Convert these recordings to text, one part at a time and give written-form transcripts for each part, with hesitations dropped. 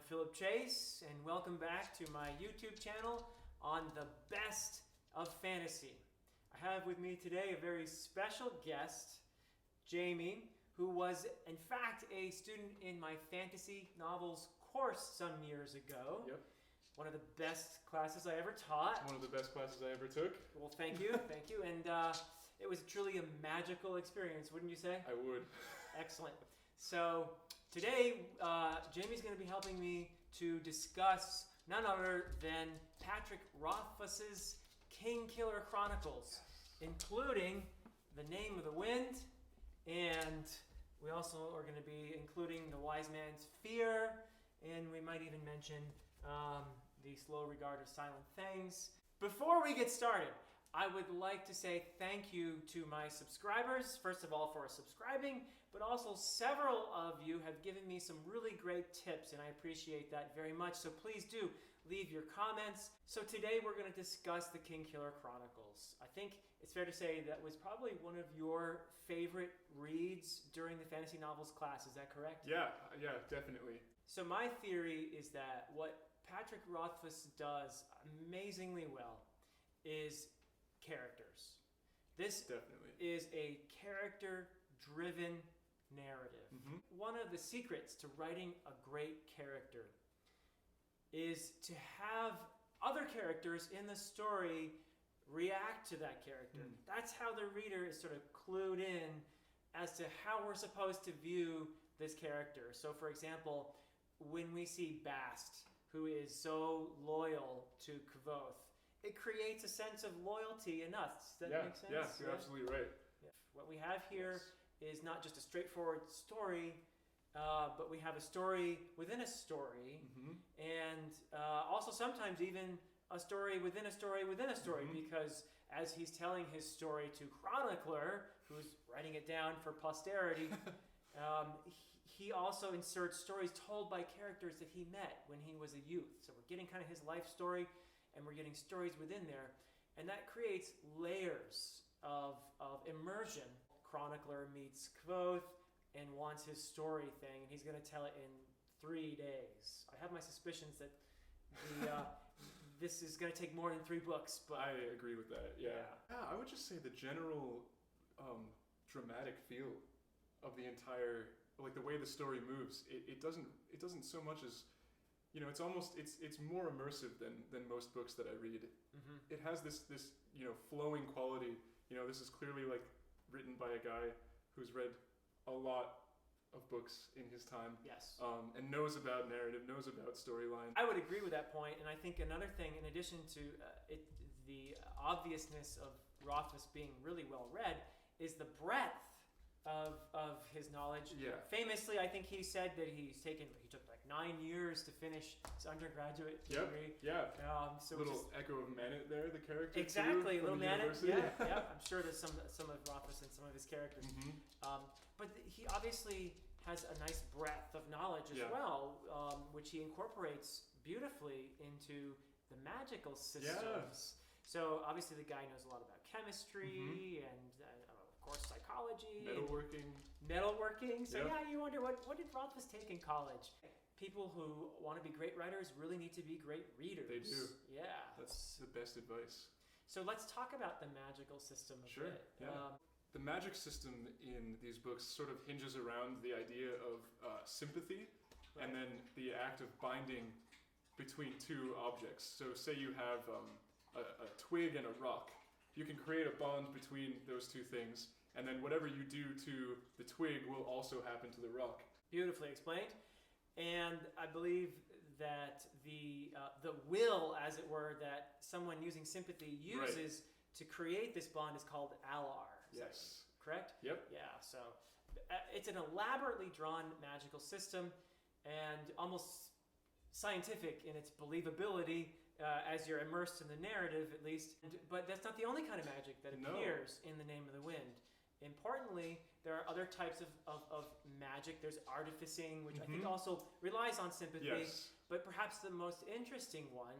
Philip Chase, and welcome back to my YouTube channel on the best of fantasy. I have with me today a very special guest, Jamie, who was in fact a student in my fantasy novels course some years ago. Yep. One of the best classes I ever taught. One of the best classes I ever took. Well, thank you, thank you. And it was truly a magical experience, wouldn't you say? I would. Excellent. So today, Jamie's going to be helping me to discuss none other than Patrick Rothfuss's Kingkiller Chronicles, including The Name of the Wind, and we also are going to be including The Wise Man's Fear, and we might even mention The Slow Regard of Silent Things. Before we get started, I would like to say thank you to my subscribers, first of all for subscribing, but also several of you have given me some really great tips, and I appreciate that very much. So please do leave your comments. So today we're going to discuss the Kingkiller Chronicles. I think it's fair to say that was probably one of your favorite reads during the fantasy novels class. Is that correct? Yeah, definitely. So my theory is that what Patrick Rothfuss does amazingly well is characters. This definitely is a character-driven narrative. Mm-hmm. One of the secrets to writing a great character is to have other characters in the story react to that character. That's how the reader is sort of clued in as to how we're supposed to view this character. So for example, when we see Bast, who is so loyal to Kvothe, it creates a sense of loyalty in us. Does that make sense? Yeah, you're absolutely right. Yeah. What we have here is not just a straightforward story, but we have a story within a story, and also sometimes even a story within a story within a story, because as he's telling his story to Chronicler, who's writing it down for posterity, he also inserts stories told by characters that he met when he was a youth. So we're getting kind of his life story, and we're getting stories within there, and that creates layers of immersion. Chronicler meets Kvothe and wants his story thing, and he's going to tell it in 3 days. I have my suspicions that this is going to take more than 3 books, but I agree with that. Yeah, I would just say the general dramatic feel of the entire, like the way the story moves, it doesn't so much as, you know, it's more immersive than most books that I read. It has this flowing quality. You know, this is clearly like written by a guy who's read a lot of books in his time. Yes. And knows about narrative, knows about storyline. I would agree with that point, and I think another thing, in addition to the obviousness of Rothfuss being really well read, is the breadth of his knowledge. Yeah. Famously, I think he said that he took like 9 years to finish his undergraduate degree. Yeah. So little echo of Manet there, the character. Exactly, too, little Manet. Yeah. Yeah. I'm sure there's some of Rothfuss and some of his characters. But he obviously has a nice breadth of knowledge as well, which he incorporates beautifully into the magical systems. So obviously the guy knows a lot about chemistry and of course psychology, metalworking. So you wonder what did Rothfuss take in college? People who want to be great writers really need to be great readers. They do. Yeah, that's the best advice. So let's talk about the magical system a bit. Yeah. The magic system in these books sort of hinges around the idea of sympathy, and then the act of binding between two objects. So say you have a twig and a rock. You can create a bond between those two things, and then whatever you do to the twig will also happen to the rock. Beautifully explained. And I believe that the will, as it were, that someone using sympathy uses to create this bond is called alar. Yes. Correct? Yep. Yeah, so it's an elaborately drawn magical system and almost scientific in its believability as you're immersed in the narrative, at least. But that's not the only kind of magic that appears in The Name of the Wind. Importantly, there are other types of magic. There's artificing, which I think also relies on sympathy. Yes. But perhaps the most interesting one,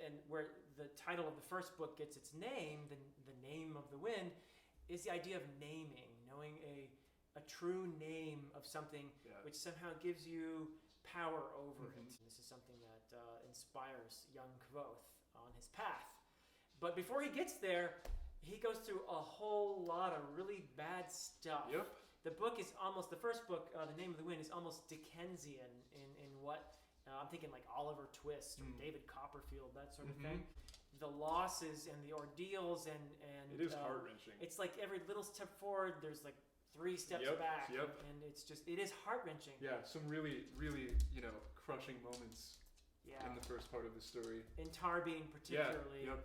and where the title of the first book gets its name, the Name of the Wind, is the idea of naming, knowing a true name of something, which somehow gives you power over it. This is something that inspires young Kvothe on his path. But before he gets there, he goes through a whole lot of really bad stuff. Yep. The book is almost, the first book, The Name of the Wind, is almost Dickensian in what, I'm thinking like Oliver Twist or David Copperfield, that sort of thing. The losses and the ordeals and it is heart-wrenching. It's like every little step forward, there's like 3 steps back. And it is heart-wrenching. Yeah, some really, really, crushing moments in the first part of the story. In Tarbine particularly. Yeah,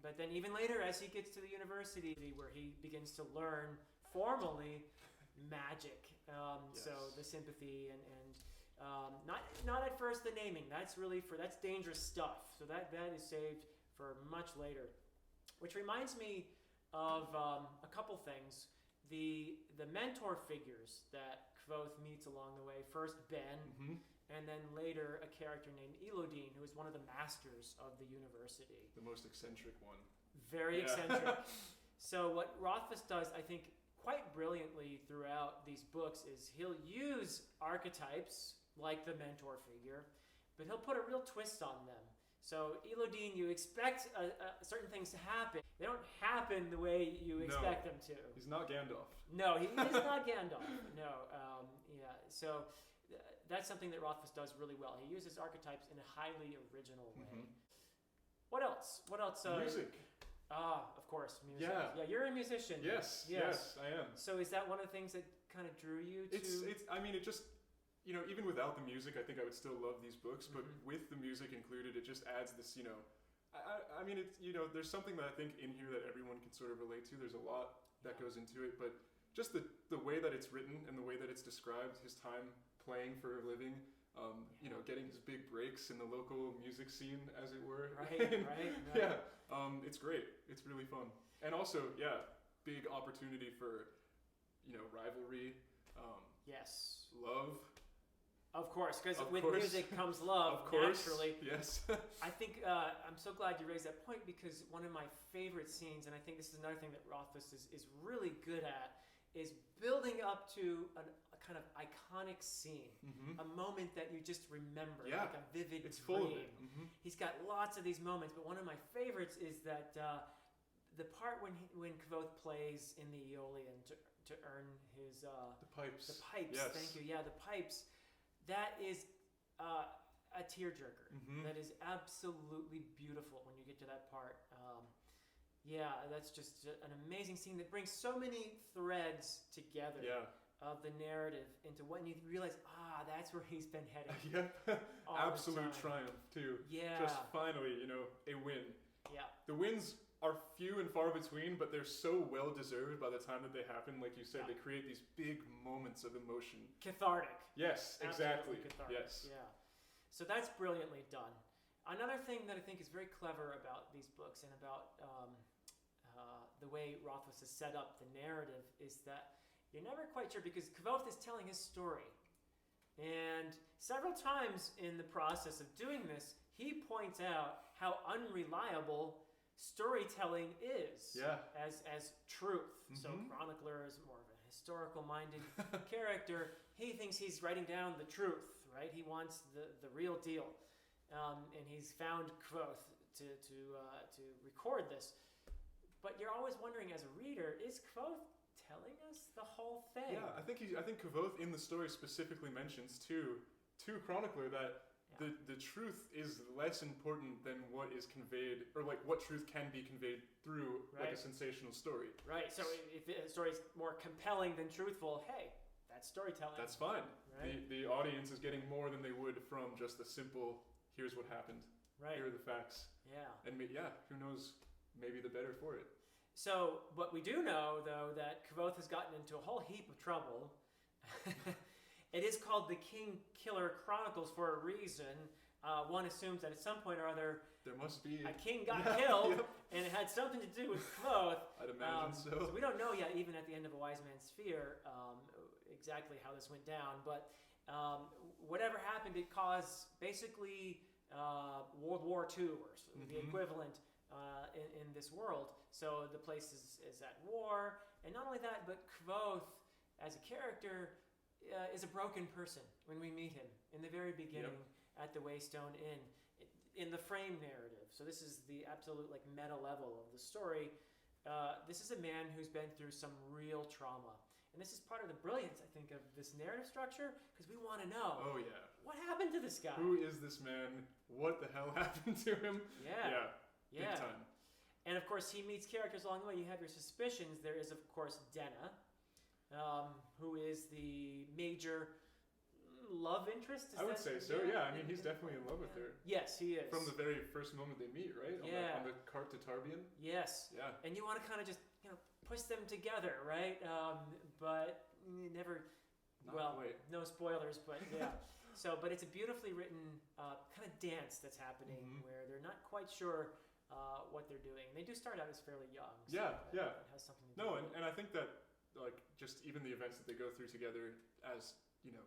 but then even later, as he gets to the university, where he begins to learn formally magic. So the sympathy and not at first the naming. That's dangerous stuff. So that is saved for much later. Which reminds me of a couple things. The mentor figures that Kvothe meets along the way. First Ben, and then later a character named Elodine, who is one of the masters of the university. The most eccentric one. Very eccentric. So what Rothfuss does, I think, quite brilliantly throughout these books is he'll use archetypes like the mentor figure, but he'll put a real twist on them. So Elodine, you expect certain things to happen. They don't happen the way you expect them to. He's not Gandalf. No, he is not Gandalf. No. So that's something that Rothfuss does really well. He uses archetypes in a highly original way. What else? Music. Of course, music. Yeah, you're a musician. Yes, I am. So is that one of the things that kind of drew you to? It just, even without the music, I think I would still love these books. But with the music included, it just adds this, there's something that I think in here that everyone can sort of relate to. There's a lot that goes into it, but just the way that it's written and the way that it's described, his time playing for a living. Getting his big breaks in the local music scene, as it were. Right. Yeah, it's great. It's really fun. And also, big opportunity for, rivalry. Yes. Love. Of course, because with music comes love, of course. Naturally. Yes. I think, I'm so glad you raised that point, because one of my favorite scenes, and I think this is another thing that Rothfuss is really good at, is building up to a kind of iconic scene, a moment that you just remember, like a vivid it's full dream. of it. He's got lots of these moments, but one of my favorites is that the part when Kvothe plays in the Aeolian to earn his the pipes. The pipes, yes. Thank you. Yeah, the pipes. That is a tearjerker. That is absolutely beautiful when you get to that part. That's just an amazing scene that brings so many threads together. Yeah. Of the narrative into when you realize, that's where he's been heading. Absolute triumph too. Yeah. Just finally, a win. Yeah. The wins are few and far between, but they're so well deserved by the time that they happen. Like you said, they create these big moments of emotion. Cathartic. Yes, exactly. Cathartic. Yes. Yeah. So that's brilliantly done. Another thing that I think is very clever about these books and about the way Rothfuss has set up the narrative is that you're never quite sure, because Kvothe is telling his story. And several times in the process of doing this, he points out how unreliable storytelling is as truth. So Chronicler is more of a historical-minded character. He thinks he's writing down the truth, right? He wants the real deal. And he's found Kvothe to record this. But you're always wondering as a reader, is Kvothe telling us the whole thing? Yeah, I think Kvothe in the story specifically mentions to Chronicler that the truth is less important than what is conveyed, or like what truth can be conveyed through like a sensational story. Right. So if a story is more compelling than truthful, hey, that's storytelling. That's fine. Right. The audience is getting more than they would from just the simple, here's what happened. Right. Here are the facts. Yeah. And who knows? Maybe the better for it. So, but we do know, though, that Kvothe has gotten into a whole heap of trouble. It is called the Kingkiller Chronicles for a reason. One assumes that at some point or other, there must be a king got killed, and it had something to do with Kvothe. I'd imagine so. So we don't know yet, even at the end of A Wise Man's Sphere, exactly how this went down. But whatever happened, it caused basically World War II, or the equivalent. In this world. So the place is at war, and not only that, but Kvothe as a character is a broken person when we meet him in the very very beginning at the Waystone Inn in the frame narrative. So this is the absolute like meta level of the story. This is a man who's been through some real trauma. And this is part of the brilliance, I think, of this narrative structure, because we want to know, what happened to this guy? Who is this man? What the hell happened to him? Yeah. Big time. And of course, he meets characters along the way. You have your suspicions. There is, of course, Denna, who is the major love interest. I would say so, yeah. I mean, he's definitely in love with her. Yes, he is. From the very first moment they meet, right? On the cart to Tarbian. Yes. Yeah. And you want to kind of just, push them together, right? But you never, Not quite. no spoilers, but yeah. But it's a beautifully written kind of dance that's happening where they're not quite sure what they're doing. And they do start out as fairly young. So that has something to do with it. And I think that, like, just even the events that they go through together as,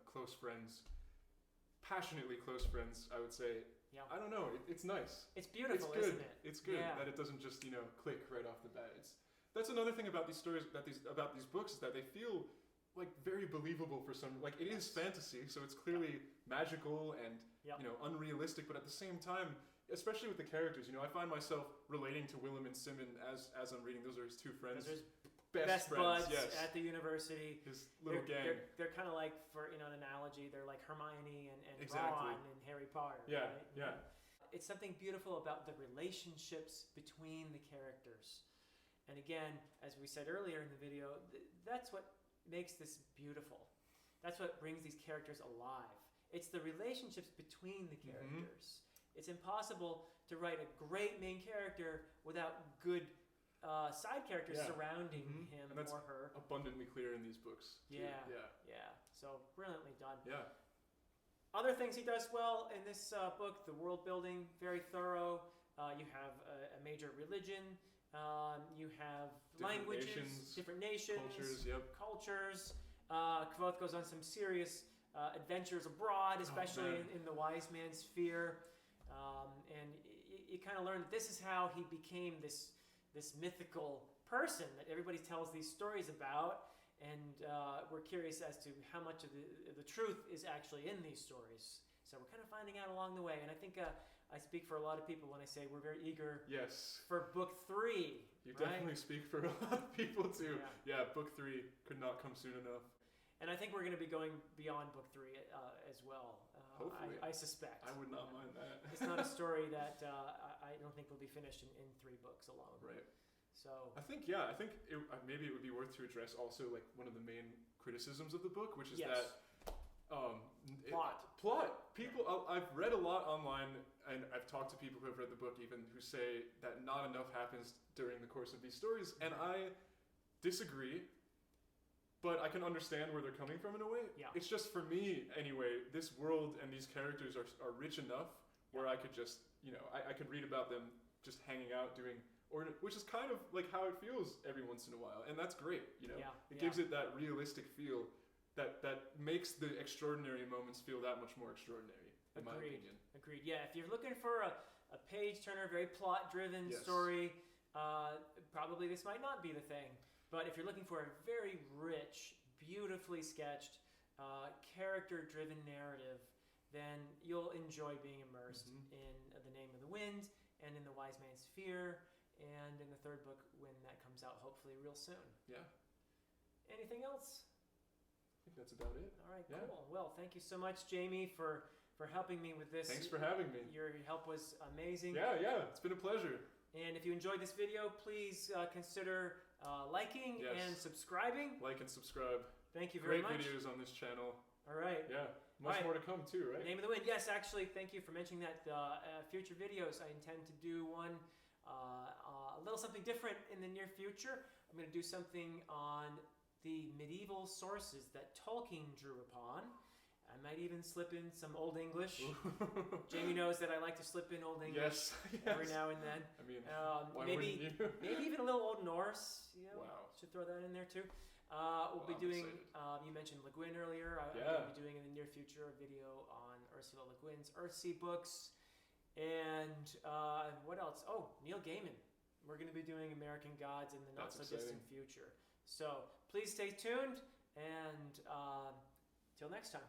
close friends, passionately close friends, I would say. Yeah. I don't know. It's nice. It's beautiful, it's good. Isn't it? It's good that it doesn't just, click right off the bat. That's another thing about these stories, about these books, is that they feel like very believable for some. Like, it is fantasy, so it's clearly magical and unrealistic, but at the same time, especially with the characters, I find myself relating to Willem and Simon as I'm reading. Those are his two friends. Best friends, buds at the university. His little gang. They're kind of like, for an analogy, they're like Hermione and exactly. Ron and Harry Potter. Yeah, right? yeah. It's something beautiful about the relationships between the characters. And again, as we said earlier in the video, that's what makes this beautiful. That's what brings these characters alive. It's the relationships between the characters. It's impossible to write a great main character without good side characters surrounding him and that's or her. Abundantly clear in these books. Too. Yeah. So brilliantly done. Yeah. Other things he does well in this book: the world building, very thorough. You have a major religion. You have languages, different nations, cultures. Kvothe goes on some serious adventures abroad, especially in the wise man's sphere, and you kind of learn that this is how he became this mythical person that everybody tells these stories about, and we're curious as to how much of the truth is actually in these stories. So we're kind of finding out along the way, and I think I speak for a lot of people when I say we're very eager for book 3. You definitely speak for a lot of people too. Yeah, book 3 could not come soon enough. And I think we're going to be going beyond book 3 as well. Hopefully. I suspect. I would not mind that. It's not a story that I don't think will be finished in 3 books alone. Right. So I think maybe it would be worth to address also like one of the main criticisms of the book, which is that plot. People, I've read a lot online, and I've talked to people who have read the book even, who say that not enough happens during the course of these stories, and I disagree. But I can understand where they're coming from in a way. Yeah. It's just, for me anyway, this world and these characters are rich enough where I could just, I could read about them just hanging out which is kind of like how it feels every once in a while. And that's great, It gives it that realistic feel that makes the extraordinary moments feel that much more extraordinary, in my opinion. Agreed. Yeah, if you're looking for a page-turner, very plot-driven story, probably this might not be the thing. But if you're looking for a very rich, beautifully sketched, character-driven narrative, then you'll enjoy being immersed in The Name of the Wind and in The Wise Man's Fear and in the 3rd book when that comes out, hopefully real soon. Yeah. Anything else? I think that's about it. All right, cool. Well, thank you so much, Jamie, for helping me with this. Thanks for having me. Your help was amazing. Yeah, it's been a pleasure. And if you enjoyed this video, please consider liking and subscribing. Like and subscribe. Thank you very much. Great videos on this channle. All right. Yeah, much more to come too, right? Name of the Wind. Yes, actually, thank you for mentioning that. Future videos, I intend to do one, a little something different in the near future. I'm going to do something on the medieval sources that Tolkien drew upon. I might even slip in some Old English. Jamie knows that I like to slip in Old English every now and then. I mean, maybe even a little Old Norse. Wow. Should throw that in there too. We'll be doing, you mentioned Le Guin earlier. I'm going to be doing in the near future a video on Ursula Le Guin's Earthsea books. And what else? Oh, Neil Gaiman. We're going to be doing American Gods in the not-so-distant future. So please stay tuned, and till next time.